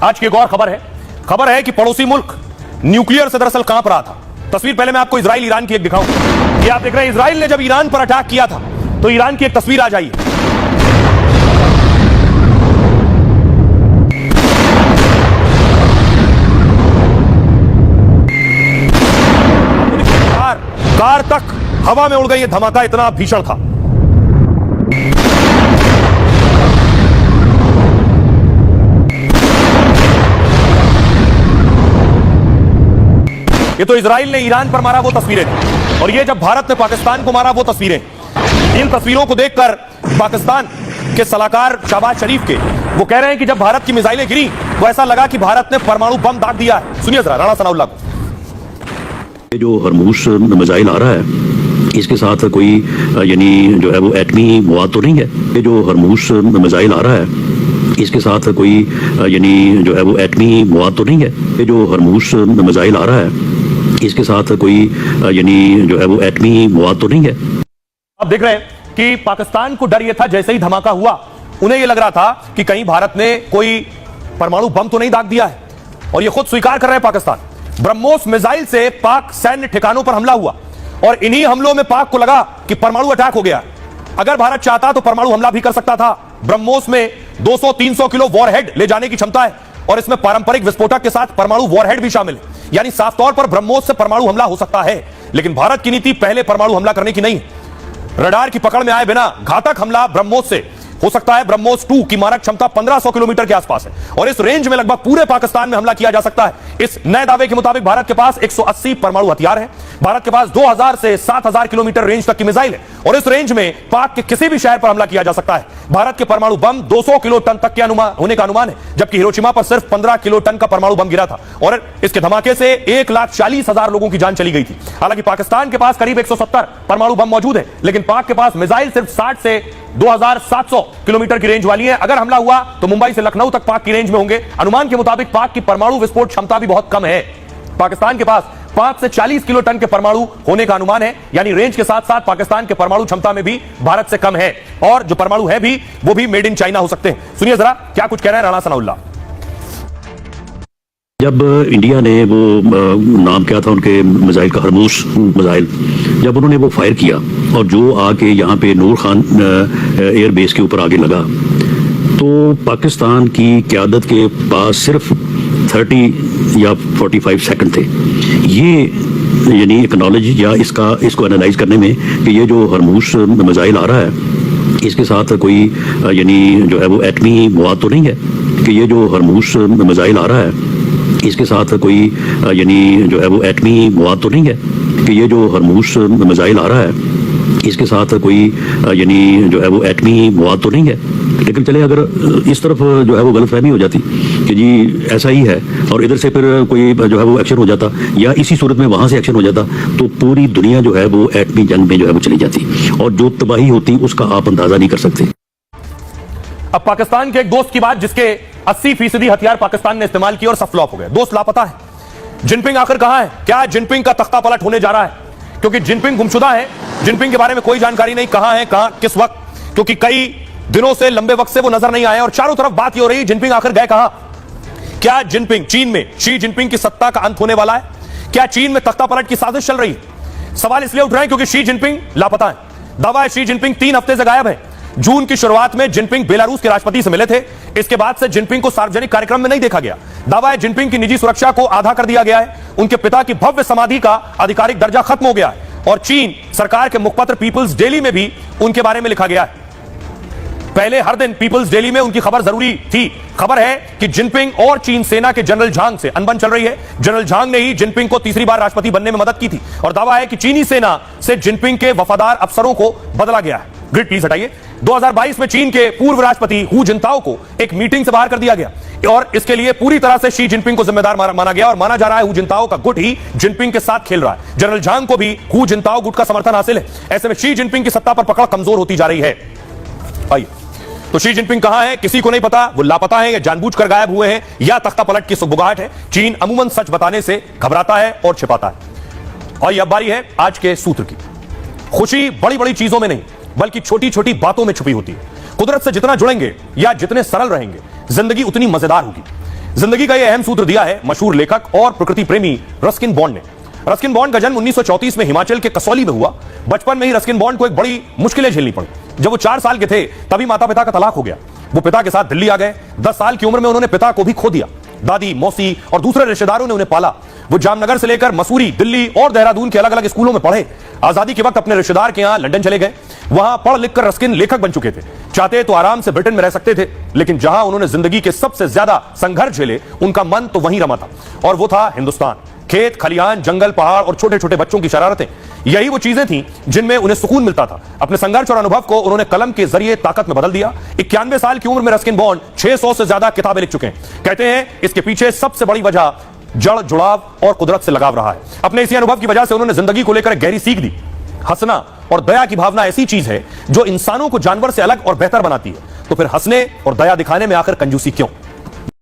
आज की एक और खबर है कि पड़ोसी मुल्क न्यूक्लियर से दरअसल कांप रहा था। तस्वीर पहले मैं आपको इजराइल ईरान की एक दिखाऊं। ये आप देख रहे हैं, इजराइल ने जब ईरान पर अटैक किया था तो ईरान की एक तस्वीर आ जाइए। कार तक हवा में उड़ गई। ये धमाका इतना भीषण था। ये तो इजराइल ने ईरान पर मारा वो तस्वीरें थी, और ये जब भारत ने पाकिस्तान को मारा वो तस्वीरें। इन तस्वीरों को देखकर पाकिस्तान के सलाहकार शहबाज शरीफ के वो कह रहे हैं कि जब भारत की मिसाइलें गिरी वो ऐसा लगा कि भारत ने परमाणु बम दाग दिया है। सुनिए जरा राणा सनाउल्लाह को। जो हरमूस मिसाइल आ रहा है इसके साथ कोई यानी जो है वो एटमी मवाद तो नहीं है। ये जो हरमूस मिसाइल आ रहा है इसके साथ कोई यानी जो है वो एटमी मवाद तो नहीं है। ये जो हरमूस मिसाइल आ रहा है इसके साथ कोई यानी जो है वो एटमी मवाद तो नहीं है। आप देख रहे हैं कि पाकिस्तान को डर यह था, जैसे ही धमाका हुआ उन्हें यह लग रहा था कि कहीं भारत ने कोई परमाणु बम तो नहीं दाग दिया है, और यह खुद स्वीकार कर रहे हैं पाकिस्तान। ब्रह्मोस मिसाइल से पाक सैन्य ठिकानों पर हमला हुआ, और इन्हीं हमलों में पाक को लगा कि परमाणु अटैक हो गया। अगर भारत चाहता तो परमाणु हमला भी कर सकता था। ब्रह्मोस में 200-300 किलो वॉरहेड ले जाने की क्षमता है, और इसमें पारंपरिक विस्फोटक के साथ परमाणु वॉरहेड भी शामिल है। यानी साफ तौर पर ब्रह्मोस से परमाणु हमला हो सकता है। लेकिन भारत की नीति पहले परमाणु हमला करने की नहीं है। रडार की पकड़ में आए बिना घातक हमला ब्रह्मोस से हो सकता है। ब्रह्मोस 2 की मारक क्षमता 1500 किलोमीटर के आसपास है, और इस रेंज में लगभग पूरे पाकिस्तान में हमला किया जा सकता है। इस नए दावे के मुताबिक भारत के पास 180 परमाणु हथियार हैं। भारत के पास 2000 से 7000 किलोमीटर रेंज तक की मिसाइल है, और इस रेंज में पाक के किसी भी शहर पर हमला किया जा सकता है। भारत के परमाणु बम 200 किलो टन तक के होने का अनुमान है, जबकि हिरोशिमा पर सिर्फ 15 किलो टन का परमाणु बम गिरा था, और इसके धमाके से 1,40,000 लोगों की जान चली गई थी। हालांकि पाकिस्तान के पास करीब 170 परमाणु बम मौजूद है, लेकिन पाक के पास मिसाइल सिर्फ 60 से 2700 किलोमीटर की रेंज वाली है। अगर हमला हुआ तो मुंबई से लखनऊ तक पाक की रेंज में होंगे। अनुमान के मुताबिक पाक की परमाणु विस्फोट क्षमता भी बहुत कम है। पाकिस्तान के पास 5 से 40 किलो टन के परमाणु होने का अनुमान है, यानी रेंज के साथ साथ पाकिस्तान के परमाणु क्षमता में भी भारत से कम है, और जो परमाणु है भी वो भी मेड इन चाइना हो सकते हैं। सुनिए जरा क्या कुछ कह रहे हैं राणा सनाउल्लाह। जब इंडिया ने वो नाम क्या था उनके मिसाइल का, हरमूस मिसाइल, जब उन्होंने वो फायर किया और जो आके यहाँ पे नूर खान एयर बेस के ऊपर आगे लगा, तो पाकिस्तान की क़यादत के पास सिर्फ 30 या 45 सेकंड थे। ये यानी एक्नॉलेज या इसको एनालाइज करने में कि ये जो हरमूस मिसाइल आ रहा है इसके साथ कोई यानी जो है वो एटमी मवाद तो नहीं है। कि ये जो हरमूस मिसाइल आ रहा है इसके साथ कोई यानी जो है वो एटमी मवाद तो नहीं है। कि ये जो हरमूस मिसाइल आ रहा है इसके साथ कोई यानी जो है वो एटमी मवाद तो नहीं है। लेकिन चले अगर इस तरफ जो है वो गलतफहमी हो जाती कि जी ऐसा ही है, और इधर से फिर कोई जो है वो एक्शन हो जाता, या इसी सूरत में वहां से एक्शन हो जाता, तो पूरी दुनिया जो है वो एटमी जंग में जो है वो चली जाती, और जो तबाही होती उसका आप अंदाजा नहीं कर सकते। अब पाकिस्तान के एक दोस्त की बात, जिसके 80% हथियार पाकिस्तान ने इस्तेमाल किए और सब फ्लॉप हो गए। दोस्त लापता है। जिनपिंग आखिर कहां है? क्या जिनपिंग का तख्ता पलट होने जा रहा है? क्योंकि जिनपिंग गुमशुदा है। जिनपिंग के बारे में कोई जानकारी नहीं, कहां है, कहां, किस वक्त, क्योंकि कई दिनों से, लंबे वक्त से वो नजर नहीं आए, और चारों तरफ बात ये हो रही है जिनपिंग आखिर गए कहां? क्या जिनपिंग, चीन में शी जिनपिंग की सत्ता का अंत होने वाला है? क्या चीन में तख्ता पलट की साजिश चल रही है? सवाल इसलिए उठ रहे हैं क्योंकि शी जिनपिंग लापता है। दावा है शी जिनपिंग 3 हफ्ते से गायब है। जून की शुरुआत में जिनपिंग बेलारूस के राष्ट्रपति से मिले थे। इसके बाद से जिनपिंग को सार्वजनिक कार्यक्रम में नहीं देखा गया। दावा है जिनपिंग की निजी सुरक्षा को आधा कर दिया गया है। उनके पिता की भव्य समाधि का आधिकारिक दर्जा खत्म हो गया है, और चीन सरकार के मुखपत्र पीपल्स डेली में भी उनके बारे में लिखा गया है। पहले हर दिन पीपल्स डेली में उनकी खबर जरूरी थी। खबर है कि जिनपिंग और चीन सेना के जनरल झांग से अनबन चल रही है। जनरल झांग ने ही जिनपिंग को तीसरी बार राष्ट्रपति बनने में मदद की थी, और दावा है कि चीनी सेना से जिनपिंग के वफादार अफसरों को बदला गया है। ग्रिड प्लीज हटाइए। 2022 में चीन के पूर्व राष्ट्रपति हू जिनताओ को एक मीटिंग से बाहर कर दिया गया, और इसके लिए पूरी तरह से शी जिनपिंग को जिम्मेदार माना गया, और माना जा रहा है हू जिनताओ का गुट ही जिनपिंग के साथ खेल रहा है। जनरल झांग को भी हू जिनताओ गुट का समर्थन हासिल है। ऐसे में शी जिनपिंग की सत्ता पर पकड़ कमजोर होती जा रही है। आइए, तो शी जिनपिंग कहां है? किसी को नहीं पता। वो लापता है, या जानबूझकर गायब हुए हैं, या तख्ता पलट की सुगबुगाहट है। चीन अमूमन सच बताने से घबराता है और छिपाता है। और यह बारी है आज के सूत्र की। खुशी बड़ी बड़ी चीजों में नहीं, बल्कि छोटी छोटी बातों में छुपी होती है। कुदरत से जितना जुड़ेंगे या जितने सरल रहेंगे, जिंदगी उतनी मजेदार होगी। जिंदगी का यह अहम सूत्र दिया है मशहूर लेखक और प्रकृति प्रेमी रस्किन बॉन्ड ने। रस्किन बॉन्ड का जन्म 1934 में हिमाचल के कसौली में हुआ। बचपन में ही रस्किन बॉन्ड को एक बड़ी मुश्किलें झेलनी पड़ी। जब वो 4 साल के थे तभी माता पिता का तलाक हो गया। वो पिता के साथ दिल्ली आ गए। 10 साल की उम्र में उन्होंने पिता को भी खो दिया। दादी, मौसी और दूसरे रिश्तेदारों ने उन्हें पाला। वो जामनगर से लेकर मसूरी, दिल्ली और देहरादून के अलग अलग स्कूलों में पढ़े। आजादी के वक्त अपने रिश्तेदार के यहां लंदन चले गए। वहां पढ़ लिखकर रस्किन लेखक बन चुके थे। चाहते तो आराम से ब्रिटेन में रह सकते थे, लेकिन जहां उन्होंने जिंदगी के सबसे ज्यादा संघर्ष झेले उनका मन तो वहीं रमा था, और वो था हिंदुस्तान। खेत खलिहान, जंगल, पहाड़ और छोटे छोटे बच्चों की शरारतें, यही वो चीजें थीं जिनमें उन्हें सुकून मिलता था। अपने संघर्ष और अनुभव को उन्होंने कलम के जरिए ताकत में बदल दिया। 91 साल की उम्र में रस्किन बॉन्ड 600 से ज्यादा किताबें लिख चुके हैं। कहते हैं इसके पीछे सबसे बड़ी वजह जड़ जुड़ाव और कुदरत से लगाव रहा है। अपने इसी अनुभव की वजह से उन्होंने जिंदगी को लेकर एक गहरी सीख दी। हंसना और दया की भावना ऐसी चीज है जो इंसानों को जानवर से अलग और बेहतर बनाती है। तो फिर हंसने और दया दिखाने में आखिर कंजूसी क्यों?